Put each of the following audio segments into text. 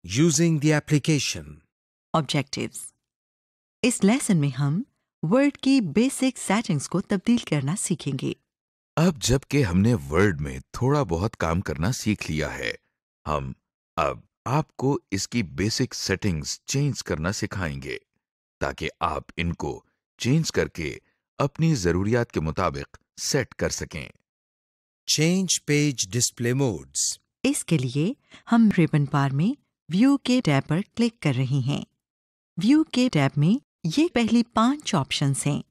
Using the application. Objectives. इस lesson में हम वर्ड की बेसिक सेटिंग्स को तब्दील करना सीखेंगे। अब जबकि हमने वर्ड में थोड़ा बहुत काम करना सीख लिया है, हम अब आपको इसकी बेसिक सेटिंग्स चेंज करना सिखाएंगे ताकि आप इनको चेंज करके अपनी जरूरियात के मुताबिक सेट कर सकें। Change page display modes. इसके लिए हम रिबन बार में व्यू के टैब पर क्लिक कर रहे हैं। व्यू के टैब में ये पहली 5 ऑप्शंस हैं।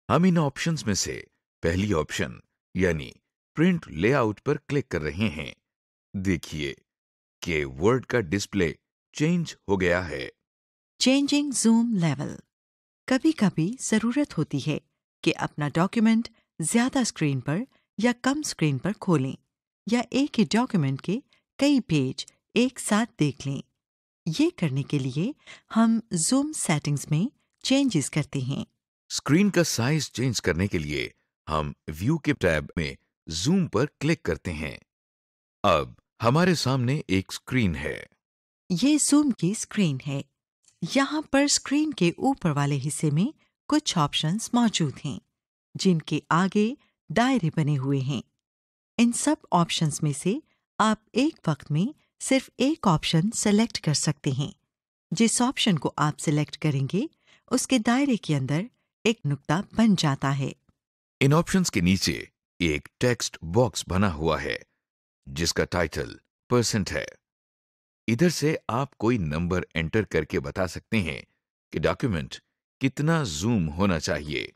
हम इन ऑप्शंस में से पहली ऑप्शन यानी प्रिंट लेआउट पर क्लिक कर रहे हैं। देखिए कि वर्ड का डिस्प्ले चेंज हो गया है। Changing zoom level. कभी कभी जरूरत होती है कि अपना डॉक्यूमेंट ज्यादा स्क्रीन पर या कम स्क्रीन पर खोलें या एक ही डॉक्यूमेंट के कई पेज एक साथ देख लें। ये करने के लिए हम जूम सेटिंग्स में चेंजेस करते हैं। स्क्रीन का साइज चेंज करने के लिए हम व्यू के टैब में जूम पर क्लिक करते हैं। अब हमारे सामने एक स्क्रीन है। ये जूम की स्क्रीन है। यहाँ पर स्क्रीन के ऊपर वाले हिस्से में कुछ ऑप्शंस मौजूद हैं, जिनके आगे दायरे बने हुए हैं। इन सब ऑप्शंस में से आप एक वक्त में सिर्फ एक ऑप्शन सेलेक्ट कर सकते हैं। जिस ऑप्शन को आप सिलेक्ट करेंगे, उसके दायरे के अंदर एक नुक्ता बन जाता है। इन ऑप्शंस के नीचे एक टेक्स्ट बॉक्स बना हुआ है जिसका टाइटल % है। इधर से आप कोई नंबर एंटर करके बता सकते हैं कि डॉक्यूमेंट कितना जूम होना चाहिए।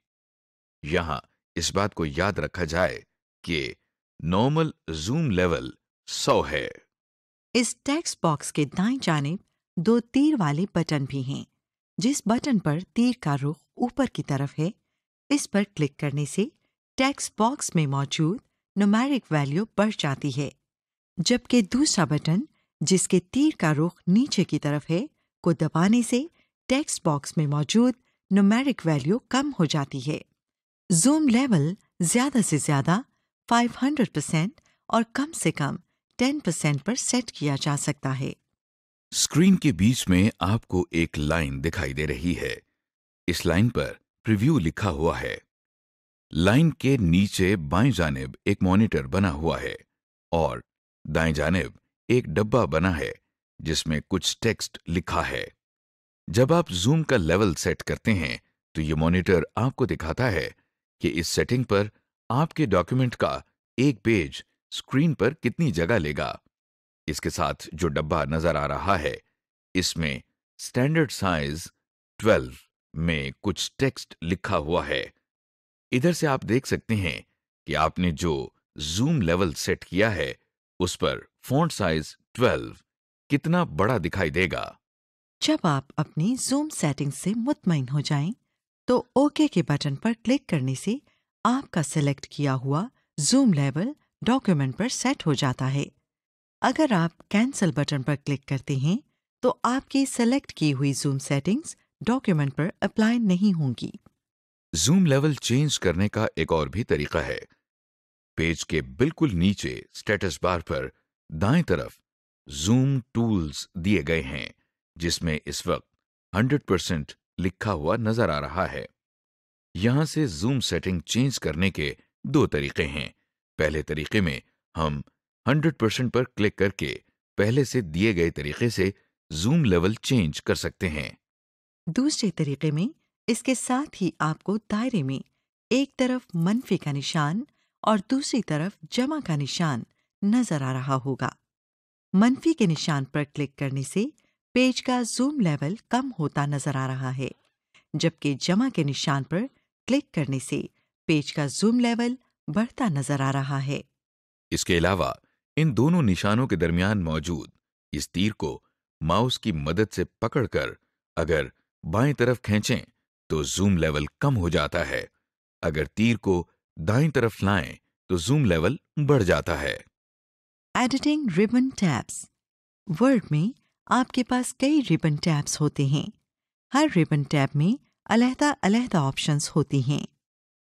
यहां इस बात को याद रखा जाए कि नॉर्मल जूम लेवल 100 है। इस टेक्स्ट बॉक्स के दाईं जानिब 2 तीर वाले बटन भी हैं। जिस बटन पर तीर का रुख ऊपर की तरफ है, इस पर क्लिक करने से टेक्स्ट बॉक्स में मौजूद न्यूमेरिक वैल्यू बढ़ जाती है, जबकि दूसरा बटन जिसके तीर का रुख नीचे की तरफ है को दबाने से टेक्स्ट बॉक्स में मौजूद न्यूमेरिक वैल्यू कम हो जाती है। जूम लेवल ज्यादा से ज्यादा 500% और कम से कम 10% पर सेट किया जा सकता है। स्क्रीन के बीच में आपको एक लाइन दिखाई दे रही है। इस लाइन पर प्रीव्यू लिखा हुआ है। लाइन के नीचे बाएं जानिब एक मॉनिटर बना हुआ है और दाएं जानिब एक डब्बा बना है जिसमें कुछ टेक्स्ट लिखा है। जब आप जूम का लेवल सेट करते हैं तो ये मॉनिटर आपको दिखाता है कि इस सेटिंग पर आपके डॉक्यूमेंट का एक पेज स्क्रीन पर कितनी जगह लेगा। इसके साथ जो डब्बा नजर आ रहा है, इसमें स्टैंडर्ड साइज 12 में कुछ टेक्स्ट लिखा हुआ है। इधर से आप देख सकते हैं कि आपने जो जूम लेवल सेट किया है उस पर फॉन्ट साइज 12 कितना बड़ा दिखाई देगा। जब आप अपनी जूम सेटिंग्स से मुतमईन हो जाएं, तो ओके के बटन पर क्लिक करने से आपका सेलेक्ट किया हुआ जूम लेवल डॉक्यूमेंट पर सेट हो जाता है। अगर आप कैंसिल बटन पर क्लिक करते हैं, तो आपकी सेलेक्ट की हुई जूम सेटिंग्स डॉक्यूमेंट पर अप्लाई नहीं होंगी। जूम लेवल चेंज करने का एक और भी तरीका है। पेज के बिल्कुल नीचे स्टेटस बार पर दाएं तरफ जूम टूल्स दिए गए हैं, जिसमें इस वक्त 100% लिखा हुआ नजर आ रहा है। यहां से जूम सेटिंग चेंज करने के 2 तरीके हैं। पहले तरीके में हम 100% पर क्लिक करके पहले से दिए गए तरीके से जूम लेवल चेंज कर सकते हैं। दूसरे तरीके में इसके साथ ही आपको दायरे में एक तरफ मनफी का निशान और दूसरी तरफ जमा का निशान नजर आ रहा होगा। मनफी के निशान पर क्लिक करने से पेज का जूम लेवल कम होता नजर आ रहा है, जबकि जमा के निशान पर क्लिक करने से पेज का जूम लेवल बढ़ता नजर आ रहा है। इसके अलावा इन दोनों निशानों के दरमियान मौजूद इस तीर को माउस की मदद से पकड़कर अगर बाएं तरफ खींचें तो जूम लेवल कम हो जाता है। अगर तीर को दाईं तरफ लाएं तो जूम लेवल बढ़ जाता है। Editing ribbon tabs. वर्ड में आपके पास कई रिबन टैब्स होते हैं। हर रिबन टैब में अलग-अलग ऑप्शंस होती हैं।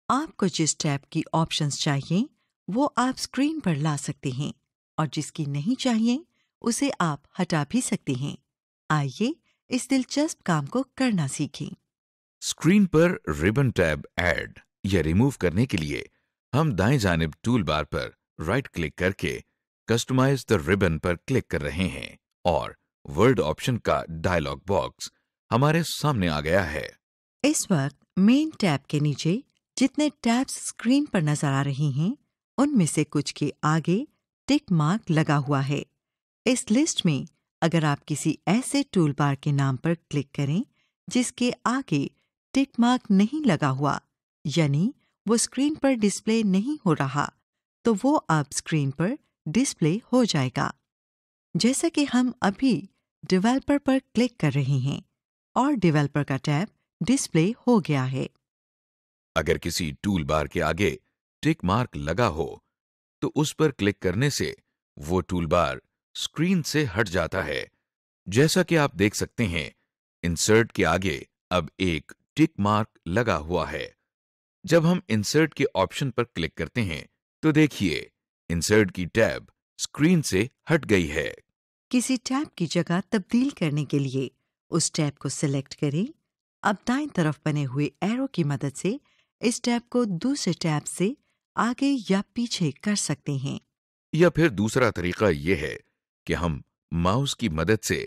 आपको जिस टैब की ऑप्शंस चाहिए वो आप स्क्रीन पर ला सकते हैं और जिसकी नहीं चाहिए उसे आप हटा भी सकते हैं। आइए इस दिलचस्प काम को करना सीखें। स्क्रीन पर रिबन टैब ऐड या रिमूव करने के लिए हम दाएं जानिब टूल बार पर राइट क्लिक करके कस्टमाइज द रिबन पर क्लिक कर रहे हैं और वर्ड ऑप्शन का डायलॉग बॉक्स हमारे सामने आ गया है। इस वक्त मेन टैब के नीचे जितने टैब्स स्क्रीन पर नजर आ रही हैं, उनमें से कुछ के आगे टिक मार्क लगा हुआ है। इस लिस्ट में अगर आप किसी ऐसे टूल बार के नाम पर क्लिक करें जिसके आगे टिक मार्क नहीं लगा हुआ, यानी वो स्क्रीन पर डिस्प्ले नहीं हो रहा, तो वो अब स्क्रीन पर डिस्प्ले हो जाएगा। जैसा कि हम अभी डेवलपर पर क्लिक कर रहे हैं और डेवलपर का टैब डिस्प्ले हो गया है। अगर किसी टूल बार के आगे टिक मार्क लगा हो तो उस पर क्लिक करने से वो टूल बार स्क्रीन से हट जाता है। जैसा कि आप देख सकते हैं, इंसर्ट के आगे अब एक टिक मार्क लगा हुआ है। जब हम इंसर्ट के ऑप्शन पर क्लिक करते हैं तो देखिए इंसर्ट की टैब स्क्रीन से हट गई है। किसी टैब की जगह तब्दील करने के लिए उस टैब को सिलेक्ट करें। अब दाईं तरफ बने हुए एरो की मदद से इस टैब को दूसरे टैब से आगे या पीछे कर सकते हैं। या फिर दूसरा तरीका यह है कि हम माउस की मदद से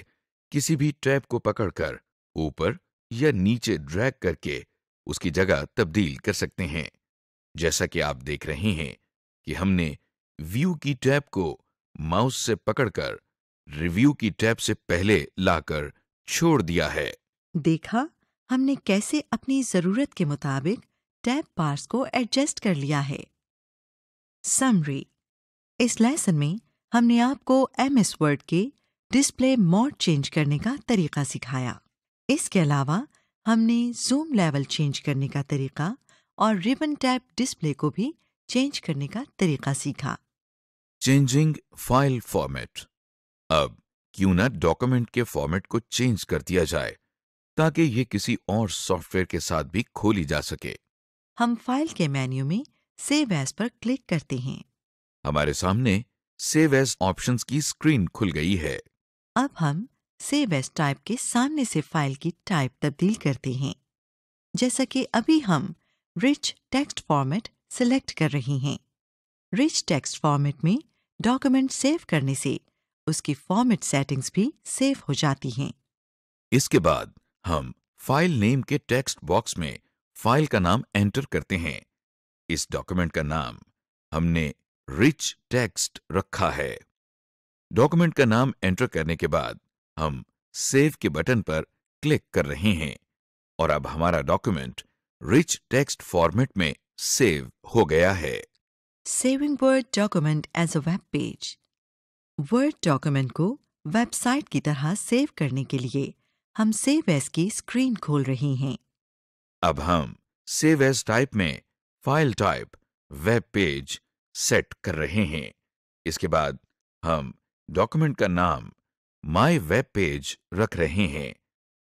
किसी भी टैब को पकड़कर ऊपर या नीचे ड्रैग करके उसकी जगह तब्दील कर सकते हैं। जैसा कि आप देख रहे हैं कि हमने व्यू की टैब को माउस से पकड़कर रिव्यू की टैब से पहले लाकर छोड़ दिया है। देखा हमने कैसे अपनी जरूरत के मुताबिक टैब बार्स को एडजस्ट कर लिया है। समरी: इस लेसन में हमने आपको MS वर्ड के डिस्प्ले मोड चेंज करने का तरीका सिखाया। इसके अलावा हमने जूम लेवल चेंज करने का तरीका और रिबन टैब डिस्प्ले को भी चेंज करने का तरीका सीखा। Changing file format. अब क्यों ना डॉक्यूमेंट के फॉर्मेट को चेंज कर दिया जाए ताकि ये किसी और सॉफ्टवेयर के साथ भी खोली जा सके। हम फाइल के मेन्यू में सेव एज पर क्लिक करते हैं। हमारे सामने सेव एज ऑप्शंस की स्क्रीन खुल गई है। अब हम सेव एज टाइप के सामने से फाइल की टाइप तब्दील करते हैं। जैसा कि अभी हम रिच टेक्स्ट फॉर्मेट सिलेक्ट कर रहे हैं। रिच टेक्स्ट फॉर्मेट में डॉक्यूमेंट सेव करने से उसकी फॉर्मेट सेटिंग्स भी सेव हो जाती हैं। इसके बाद हम फाइल नेम के टेक्स्ट बॉक्स में फाइल का नाम एंटर करते हैं। इस डॉक्यूमेंट का नाम हमने रिच टेक्स्ट रखा है। डॉक्यूमेंट का नाम एंटर करने के बाद हम सेव के बटन पर क्लिक कर रहे हैं और अब हमारा डॉक्यूमेंट रिच टेक्स्ट फॉर्मेट में सेव हो गया है। Saving word document as a web page. Word document को वेबसाइट की तरह सेव करने के लिए हम सेव एज की स्क्रीन खोल रहे हैं। अब हम सेव एज टाइप में file type web page set कर रहे हैं। इसके बाद हम डॉक्यूमेंट का नाम माय वेब पेज रख रहे हैं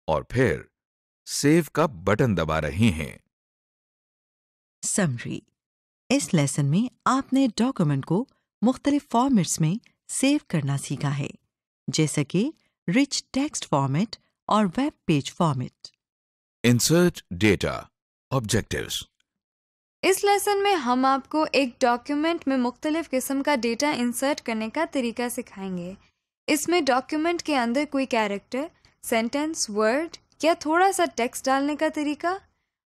और फिर सेव का बटन दबा रहे हैं। समरी: इस लेसन में आपने डॉक्यूमेंट को मुख्तलिफ फॉर्मेट्स में सेव करना सीखा है, जैसे कि रिच टेक्स्ट फॉर्मेट और web page format. Insert data objectives. इस लेसन में हम आपको एक डॉक्यूमेंट में मुख्तलिफ किस्म का डेटा इंसर्ट करने का तरीका सिखाएंगे। इसमें डॉक्यूमेंट के अंदर कोई कैरेक्टर, सेंटेंस, वर्ड या थोड़ा सा टेक्स्ट डालने का तरीका,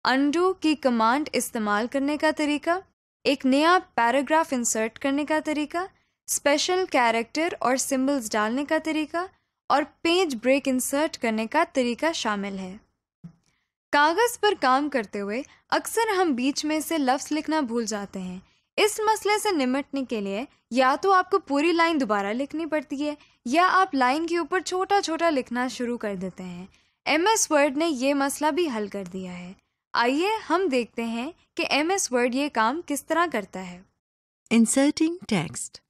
अनडू की कमांड इस्तेमाल करने का तरीका, एक नया पैराग्राफ इंसर्ट करने का तरीका, स्पेशल कैरेक्टर और सिंबल्स डालने का तरीका और पेज ब्रेक इंसर्ट करने का तरीका शामिल है। कागज़ पर काम करते हुए अक्सर हम बीच में से लफ्ज़ लिखना भूल जाते हैं। इस मसले से निपटने के लिए या तो आपको पूरी लाइन दोबारा लिखनी पड़ती है या आप लाइन के ऊपर छोटा छोटा लिखना शुरू कर देते हैं। MS वर्ड ने ये मसला भी हल कर दिया है। आइए हम देखते हैं कि MS वर्ड ये काम किस तरह करता है। Inserting text.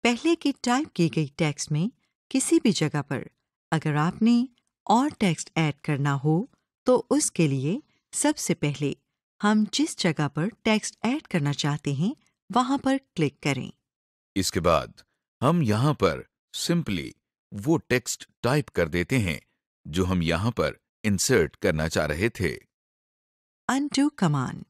पहले की टाइप की गई टेक्स्ट में किसी भी जगह पर अगर आपने और टेक्स्ट ऐड करना हो तो उसके लिए सबसे पहले हम जिस जगह पर टेक्स्ट ऐड करना चाहते हैं वहां पर क्लिक करें। इसके बाद हम यहां पर सिंपली वो टेक्स्ट टाइप कर देते हैं जो हम यहां पर इंसर्ट करना चाह रहे थे। अनडू कमांड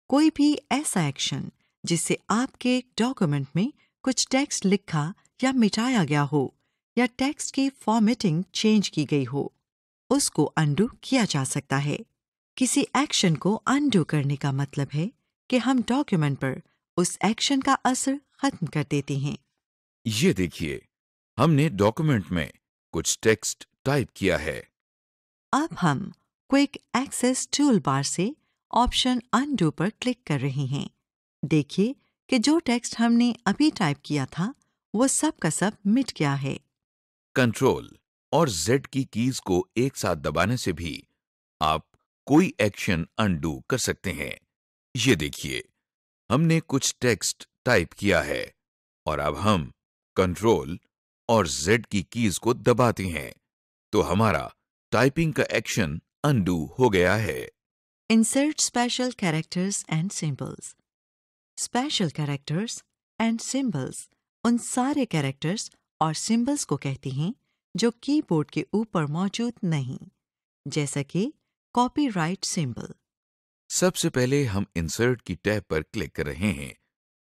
कोई भी ऐसा एक्शन जिससे आपके डॉक्यूमेंट में कुछ टेक्स्ट लिखा या मिटाया गया हो या टेक्स्ट की फॉर्मेटिंग चेंज की गई हो, उसको अनडू किया जा सकता है। किसी एक्शन को अनडू करने का मतलब है कि हम डॉक्यूमेंट पर उस एक्शन का असर खत्म कर देते हैं। ये देखिए, हमने डॉक्यूमेंट में कुछ टेक्स्ट टाइप किया है। अब हम क्विक एक्सेस टूल बार से ऑप्शन अनडू पर क्लिक कर रहे हैं। देखिए कि जो टेक्स्ट हमने अभी टाइप किया था वो सब का सब मिट गया है। कंट्रोल और Z की कीज को एक साथ दबाने से भी आप कोई एक्शन अनडू कर सकते हैं। ये देखिए, हमने कुछ टेक्स्ट टाइप किया है और अब हम कंट्रोल और Z की कीज को दबाते हैं तो हमारा टाइपिंग का एक्शन अनडू हो गया है। Insert special characters and symbols. Special characters and symbols उन सारे कैरेक्टर्स और सिंबल्स को कहते हैं जो कीबोर्ड के ऊपर मौजूद नहीं, जैसा कि कॉपीराइट सिंबल। सबसे पहले हम इंसर्ट की टैब पर क्लिक कर रहे हैं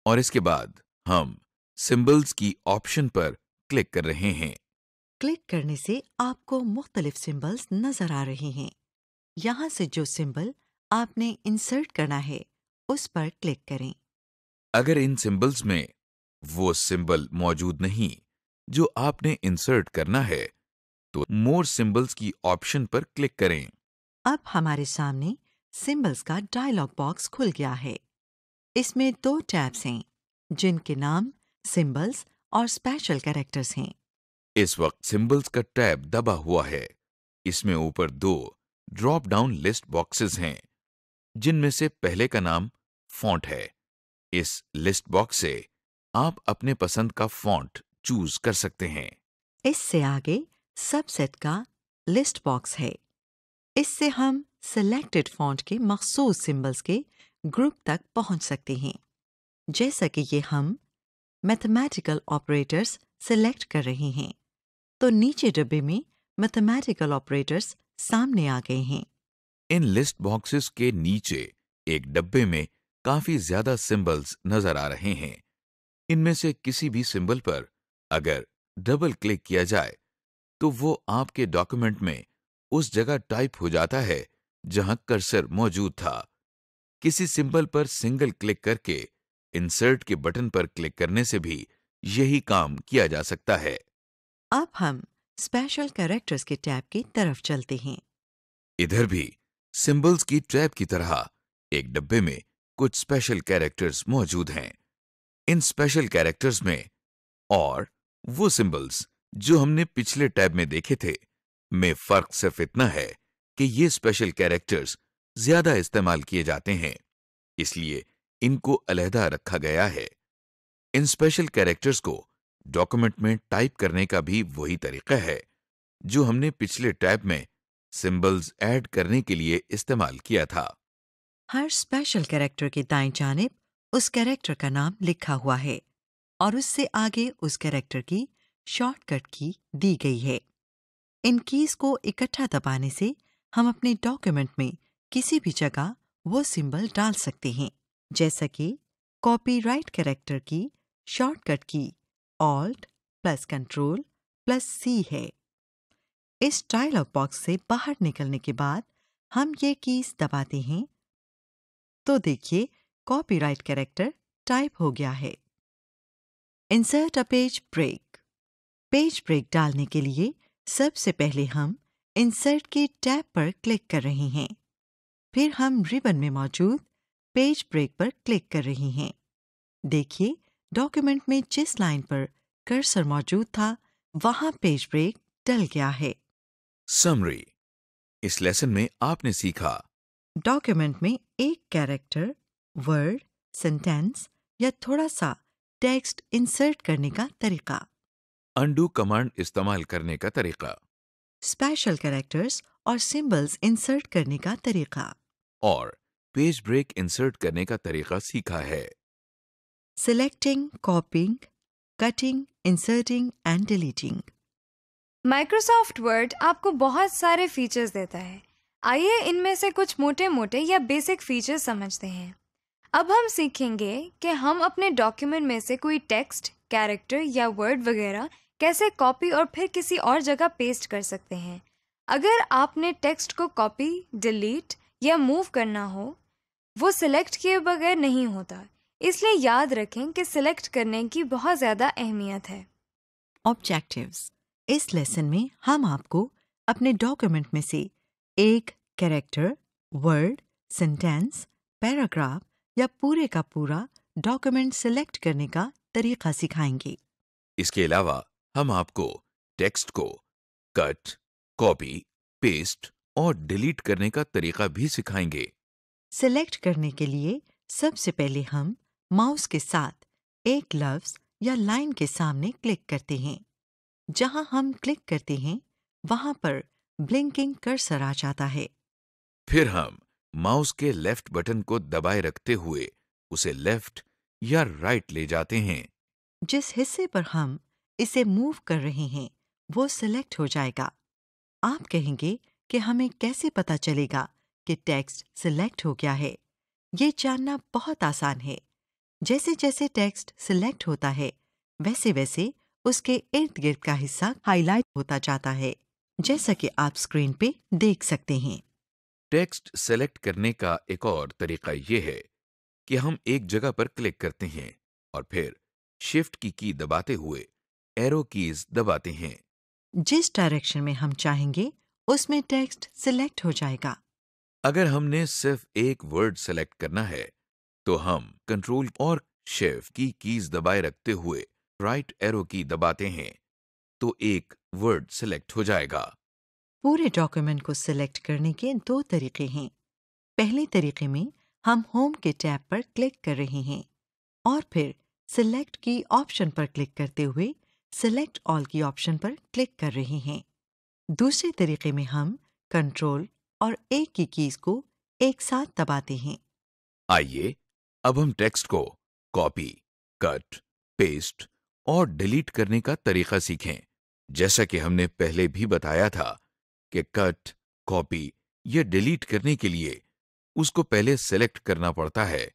और इसके बाद हम सिंबल्स की ऑप्शन पर क्लिक कर रहे हैं। क्लिक करने से आपको मुख्तलिफ सिंबल्स नजर आ रहे हैं। यहाँ से जो सिंबल आपने इंसर्ट करना है उस पर क्लिक करें। अगर इन सिंबल्स में वो सिंबल मौजूद नहीं जो आपने इंसर्ट करना है तो मोर सिंबल्स की ऑप्शन पर क्लिक करें। अब हमारे सामने सिंबल्स का डायलॉग बॉक्स खुल गया है। इसमें 2 टैब्स हैं जिनके नाम सिंबल्स और स्पेशल कैरेक्टर्स हैं। इस वक्त सिंबल्स का टैब दबा हुआ है। इसमें ऊपर 2 ड्रॉप डाउन लिस्ट बॉक्सेस हैं जिनमें से पहले का नाम फॉन्ट है। इस लिस्ट बॉक्स से आप अपने पसंद का फॉन्ट चूज कर सकते हैं। इससे आगे सबसेट का लिस्ट बॉक्स है। इससे हम सिलेक्टेड फॉन्ट के मखसूस सिंबल्स के ग्रुप तक पहुंच सकते हैं। जैसा कि ये हम मैथमेटिकल ऑपरेटर्स सिलेक्ट कर रहे हैं तो नीचे डब्बे में मैथमेटिकल ऑपरेटर्स सामने आ गए हैं। इन लिस्ट बॉक्सेस के नीचे एक डब्बे में काफी ज्यादा सिंबल्स नजर आ रहे हैं। इनमें से किसी भी सिंबल पर अगर डबल क्लिक किया जाए तो वो आपके डॉक्यूमेंट में उस जगह टाइप हो जाता है जहां कर्सर मौजूद था। किसी सिंबल पर सिंगल क्लिक करके इंसर्ट के बटन पर क्लिक करने से भी यही काम किया जा सकता है। अब हम स्पेशल कैरेक्टर्स के टैब की तरफ चलते हैं। इधर भी सिंबल्स की टैब की तरह एक डब्बे में कुछ स्पेशल कैरेक्टर्स मौजूद हैं। इन स्पेशल कैरेक्टर्स में और वो सिंबल्स जो हमने पिछले टैब में देखे थे में फर्क सिर्फ इतना है कि ये स्पेशल कैरेक्टर्स ज्यादा इस्तेमाल किए जाते हैं, इसलिए इनको अलहदा रखा गया है। इन स्पेशल कैरेक्टर्स को डॉक्यूमेंट में टाइप करने का भी वही तरीका है जो हमने पिछले टैब में सिंबल्स ऐड करने के लिए इस्तेमाल किया था। हर स्पेशल कैरेक्टर के दाईं जानिब उस कैरेक्टर का नाम लिखा हुआ है और उससे आगे उस कैरेक्टर की शॉर्टकट की दी गई है। इन कीज को इकट्ठा दबाने से हम अपने डॉक्यूमेंट में किसी भी जगह वो सिंबल डाल सकते हैं, जैसा कि कॉपीराइट कैरेक्टर की शॉर्टकट की Alt+Ctrl+C है। इस डायलॉग बॉक्स से बाहर निकलने के बाद हम ये कीज दबाते हैं तो देखिए कॉपीराइट कैरेक्टर टाइप हो गया है। Insert a page break. Page break डालने के लिए सबसे पहले हम इंसर्ट के टैब पर क्लिक कर रहे हैं। फिर हम रिबन में मौजूद पेज ब्रेक पर क्लिक कर रहे हैं। देखिए डॉक्यूमेंट में जिस लाइन पर कर्सर मौजूद था वहां पेज ब्रेक डल गया है। समरी। इस लेसन में आपने सीखा डॉक्यूमेंट में एक कैरेक्टर, वर्ड, सेंटेंस या थोड़ा सा टेक्स्ट इंसर्ट करने का तरीका, अनडू कमांड इस्तेमाल करने का तरीका स्पेशल कैरेक्टर्स और सिंबल्स इंसर्ट करने का तरीका, और पेज ब्रेक इंसर्ट करने का तरीका सीखा है। Selecting, कॉपिंग, cutting, inserting and deleting. Microsoft word आपको बहुत सारे फीचर्स देता है। आइए इनमें से कुछ मोटे मोटे या बेसिक फीचर्स समझते हैं। अब हम सीखेंगे कि हम अपने डॉक्यूमेंट में से कोई टेक्स्ट, कैरेक्टर या वर्ड वगैरह कैसे कॉपी और फिर किसी और जगह पेस्ट कर सकते हैं। अगर आपने टेक्स्ट को कॉपी, डिलीट या मूव करना हो, वो सिलेक्ट किए बगैर नहीं होता। इसलिए याद रखें कि सिलेक्ट करने की बहुत ज़्यादा अहमियत है। ऑब्जेक्टिव्स। इस लेसन में हम आपको अपने डॉक्यूमेंट में से एक कैरेक्टर, वर्ड, सेंटेंस, पैराग्राफ या पूरे का पूरा डॉक्यूमेंट सिलेक्ट करने का तरीका सिखाएंगे। इसके अलावा हम आपको टेक्स्ट को कट, कॉपी, पेस्ट और डिलीट करने का तरीका भी सिखाएंगे। सिलेक्ट करने के लिए सबसे पहले हम माउस के साथ एक लफ्ज या लाइन के सामने क्लिक करते हैं। जहां हम क्लिक करते हैं वहां पर ब्लिंकिंग कर्सर आ जाता है। फिर हम माउस के लेफ्ट बटन को दबाए रखते हुए उसे लेफ्ट या राइट ले जाते हैं। जिस हिस्से पर हम इसे मूव कर रहे हैं वो सिलेक्ट हो जाएगा। आप कहेंगे कि हमें कैसे पता चलेगा कि टेक्स्ट सिलेक्ट हो गया है। ये जानना बहुत आसान है। जैसे जैसे टेक्स्ट सिलेक्ट होता है वैसे वैसे उसके इर्द गिर्द का हिस्सा हाईलाइट होता जाता है, जैसा कि आप स्क्रीन पे देख सकते हैं। टेक्स्ट सेलेक्ट करने का एक और तरीका ये है कि हम एक जगह पर क्लिक करते हैं और फिर शिफ्ट की दबाते हुए एरो कीज दबाते हैं। जिस डायरेक्शन में हम चाहेंगे उसमें टेक्स्ट सिलेक्ट हो जाएगा। अगर हमने सिर्फ एक वर्ड सेलेक्ट करना है तो हम कंट्रोल और शिफ्ट की कीज दबाए रखते हुए राइट एरो की दबाते हैं तो एक वर्ड सेलेक्ट हो जाएगा। पूरे डॉक्यूमेंट को सिलेक्ट करने के दो तरीके हैं। पहले तरीके में हम होम के टैब पर क्लिक कर रहे हैं और फिर सिलेक्ट की ऑप्शन पर क्लिक करते हुए सिलेक्ट ऑल की ऑप्शन पर क्लिक कर रहे हैं। दूसरे तरीके में हम कंट्रोल और ए की कीज को एक साथ दबाते हैं। आइए अब हम टेक्स्ट को कॉपी, कट, पेस्ट और डिलीट करने का तरीका सीखें। जैसा कि हमने पहले भी बताया था कि कट, कॉपी या डिलीट करने के लिए उसको पहले सेलेक्ट करना पड़ता है।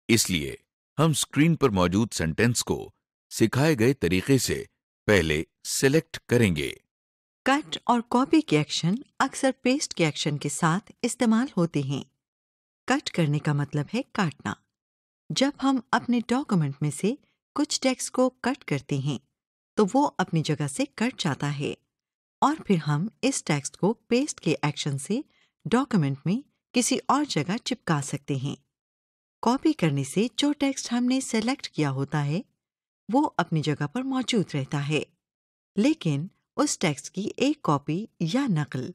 इसलिए हम स्क्रीन पर मौजूद सेंटेंस को सिखाए गए तरीके से पहले सेलेक्ट करेंगे। कट और कॉपी के एक्शन अक्सर पेस्ट के एक्शन के साथ इस्तेमाल होते हैं। कट करने का मतलब है काटना। जब हम अपने डॉक्यूमेंट में से कुछ टेक्स्ट को कट करते हैं तो वो अपनी जगह से कट जाता है और फिर हम इस टेक्स्ट को पेस्ट के एक्शन से डॉक्यूमेंट में किसी और जगह चिपका सकते हैं। कॉपी करने से जो टेक्स्ट हमने सेलेक्ट किया होता है वो अपनी जगह पर मौजूद रहता है, लेकिन उस टेक्स्ट की एक कॉपी या नकल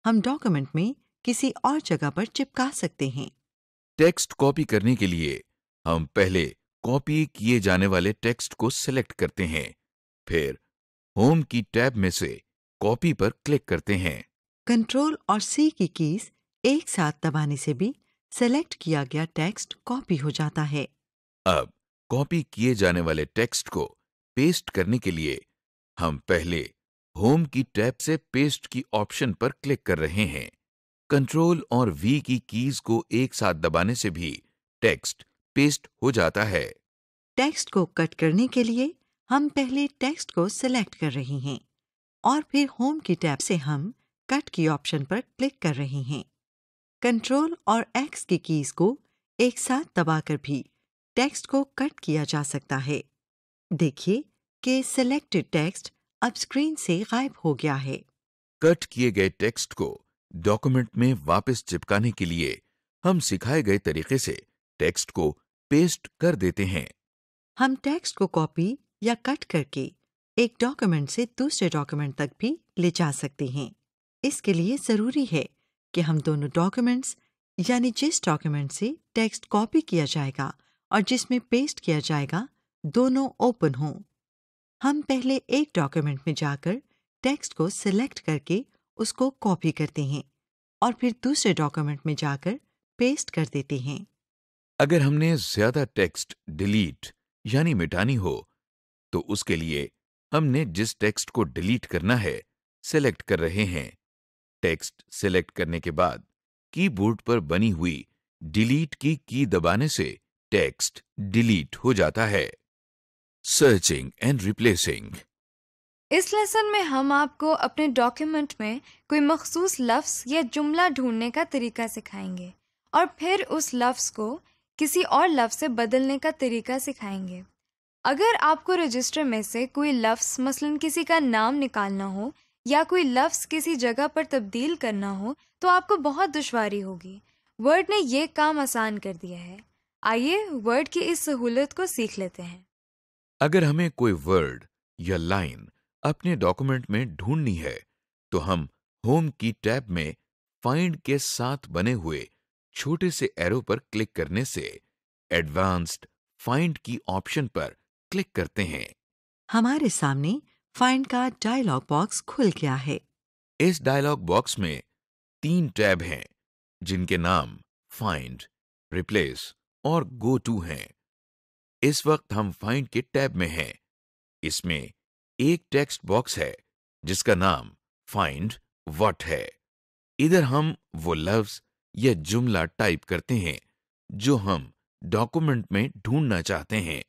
हम डॉक्यूमेंट में किसी और जगह पर चिपका सकते हैं। टेक्स्ट कॉपी करने के लिए हम पहले कॉपी किए जाने वाले टेक्स्ट को सिलेक्ट करते हैं, फिर होम की टैब में से कॉपी पर क्लिक करते हैं। कंट्रोल और सी की कीज एक साथ दबाने से भी सेलेक्ट किया गया टेक्स्ट कॉपी हो जाता है। अब कॉपी किए जाने वाले टेक्स्ट को पेस्ट करने के लिए हम पहले होम की टैब से पेस्ट की ऑप्शन पर क्लिक कर रहे हैं। कंट्रोल और वी की कीज को एक साथ दबाने से भी टेक्स्ट पेस्ट हो जाता है। टेक्स्ट को कट करने के लिए हम पहले टेक्स्ट को सिलेक्ट कर रहे हैं और फिर होम की टैब से हम कट की ऑप्शन पर क्लिक कर रहे हैं। कंट्रोल और एक्स की कीज को एक साथ दबाकर भी टेक्स्ट को कट किया जा सकता है। देखिए कि सिलेक्टेड टेक्स्ट अब स्क्रीन से गायब हो गया है। कट किए गए टेक्स्ट को डॉक्यूमेंट में वापस चिपकाने के लिए हम सिखाए गए तरीके से टेक्स्ट को पेस्ट कर देते हैं। हम टेक्स्ट को कॉपी या कट करके एक डॉक्यूमेंट से दूसरे डॉक्यूमेंट तक भी ले जा सकते हैं। इसके लिए जरूरी है कि हम दोनों डॉक्यूमेंट्स यानी जिस डॉक्यूमेंट से टेक्स्ट कॉपी किया जाएगा और जिसमें पेस्ट किया जाएगा दोनों ओपन हों। हम पहले एक डॉक्यूमेंट में जाकर टेक्स्ट को सिलेक्ट करके उसको कॉपी करते हैं और फिर दूसरे डॉक्यूमेंट में जाकर पेस्ट कर देते हैं। अगर हमने ज्यादा टेक्स्ट डिलीट यानी मिटानी हो तो उसके लिए हमने जिस टेक्स्ट को डिलीट करना है सेलेक्ट कर रहे हैं। टेक्स्ट सेलेक्ट करने के बाद कीबोर्ड पर बनी हुई डिलीट की की दबाने से टेक्स्ट डिलीट हो जाता है। Searching and replacing. इस लेसन में हम आपको अपने डॉक्यूमेंट में कोई मखसूस लफ्ज़ या जुमला ढूंढने का तरीका सिखाएंगे और फिर उस लफ्ज़ को किसी और लफ्ज़ से बदलने का तरीका सिखाएंगे। अगर आपको रजिस्टर में से कोई लफ्ज़ मसलन किसी का नाम निकालना हो या कोई लफ्ज़ किसी जगह पर तब्दील करना हो तो आपको बहुत दुश्वारी होगी। वर्ड ने ये काम आसान कर दिया है। आइए वर्ड की इस सहूलत को सीख लेते हैं। अगर हमें कोई वर्ड या लाइन अपने डॉक्यूमेंट में ढूंढनी है तो हम होम की टैब में फाइंड के साथ बने हुए छोटे से एरो पर क्लिक करने से एडवांस्ड फाइंड की ऑप्शन पर क्लिक करते हैं। हमारे सामने फाइंड का डायलॉग बॉक्स खुल गया है। इस डायलॉग बॉक्स में 3 टैब हैं जिनके नाम फाइंड, रिप्लेस और गो टू हैं। इस वक्त हम फाइंड के टैब में हैं। इसमें एक टेक्स्ट बॉक्स है जिसका नाम फाइंड व्हाट है। इधर हम वो लफ्ज या जुमला टाइप करते हैं जो हम डॉक्यूमेंट में ढूंढना चाहते हैं।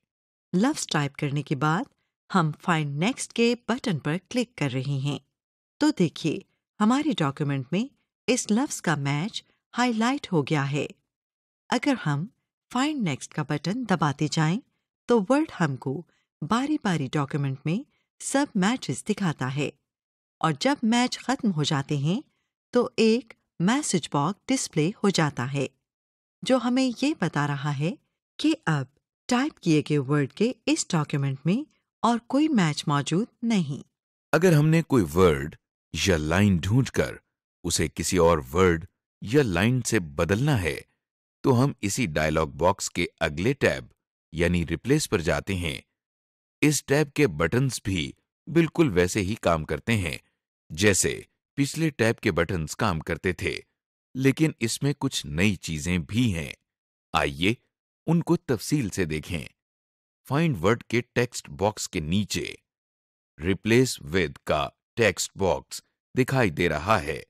लफ्ज़ टाइप करने के बाद हम फाइंड नेक्स्ट के बटन पर क्लिक कर रहे हैं। तो देखिए हमारे डॉक्यूमेंट में इस लफ्ज़ का मैच हाईलाइट हो गया है। अगर हम फाइंड नेक्स्ट का बटन दबाते जाएं तो वर्ड हमको बारी बारी डॉक्यूमेंट में सब मैचेस दिखाता है और जब मैच खत्म हो जाते हैं तो एक मैसेज बॉक्स डिस्प्ले हो जाता है जो हमें ये बता रहा है कि अब टाइप किए गए वर्ड के इस डॉक्यूमेंट में और कोई मैच मौजूद नहीं। अगर हमने कोई वर्ड या लाइन ढूंढकर उसे किसी और वर्ड या लाइन से बदलना है तो हम इसी डायलॉग बॉक्स के अगले टैब यानी रिप्लेस पर जाते हैं। इस टैब के बटन्स भी बिल्कुल वैसे ही काम करते हैं जैसे पिछले टैब के बटन्स काम करते थे, लेकिन इसमें कुछ नई चीजें भी हैं। आइए उनको तफसील से देखें। फाइंड वर्ड के टेक्स्ट बॉक्स के नीचे रिप्लेस विद का टेक्स्ट बॉक्स दिखाई दे रहा है।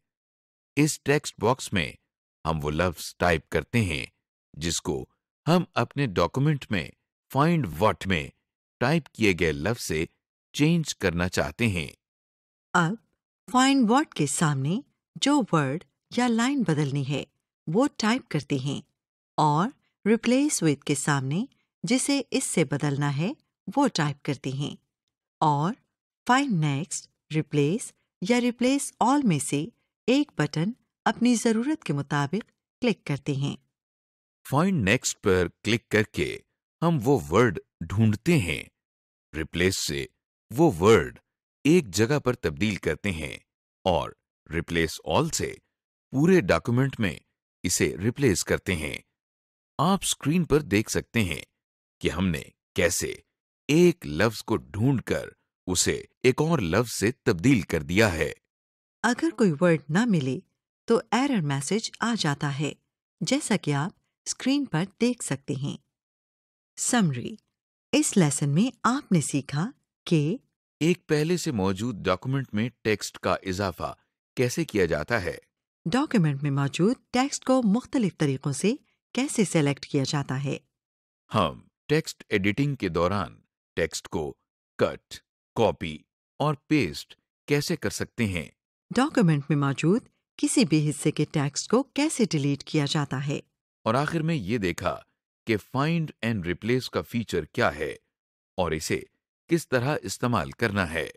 इस टेक्स्ट बॉक्स में हम वो लफ्ज टाइप करते हैं जिसको हम अपने डॉक्यूमेंट में फाइंड व्हाट में टाइप किए गए लफ्ज से चेंज करना चाहते हैं। अब फाइंड व्हाट के सामने जो वर्ड या लाइन बदलनी है वो टाइप करते हैं और रिप्लेस विद के सामने जिसे इससे बदलना है वो टाइप करते हैं और फाइंड नेक्स्ट, रिप्लेस या रिप्लेस ऑल में से एक बटन अपनी जरूरत के मुताबिक क्लिक करते हैं। फाइंड नेक्स्ट पर क्लिक करके हम वो वर्ड ढूंढते हैं। रिप्लेस से वो वर्ड एक जगह पर तब्दील करते हैं और रिप्लेस ऑल से पूरे डॉक्यूमेंट में इसे रिप्लेस करते हैं। आप स्क्रीन पर देख सकते हैं कि हमने कैसे एक लफ्ज को ढूंढकर उसे एक और लफ्ज से तब्दील कर दिया है। अगर कोई वर्ड ना मिले तो एरर मैसेज आ जाता है जैसा कि आप स्क्रीन पर देख सकते हैं। समरी। इस लेसन में आपने सीखा कि एक पहले से मौजूद डॉक्यूमेंट में टेक्स्ट का इजाफा कैसे किया जाता है, डॉक्यूमेंट में मौजूद टेक्स्ट को मुख्तलिफ तरीकों से कैसे सेलेक्ट किया जाता है, हम टेक्स्ट एडिटिंग के दौरान टेक्स्ट को कट, कॉपी और पेस्ट कैसे कर सकते हैं, डॉक्यूमेंट में मौजूद किसी भी हिस्से के टेक्स्ट को कैसे डिलीट किया जाता है और आखिर में ये देखा कि फाइंड एंड रिप्लेस का फीचर क्या है और इसे किस तरह इस्तेमाल करना है।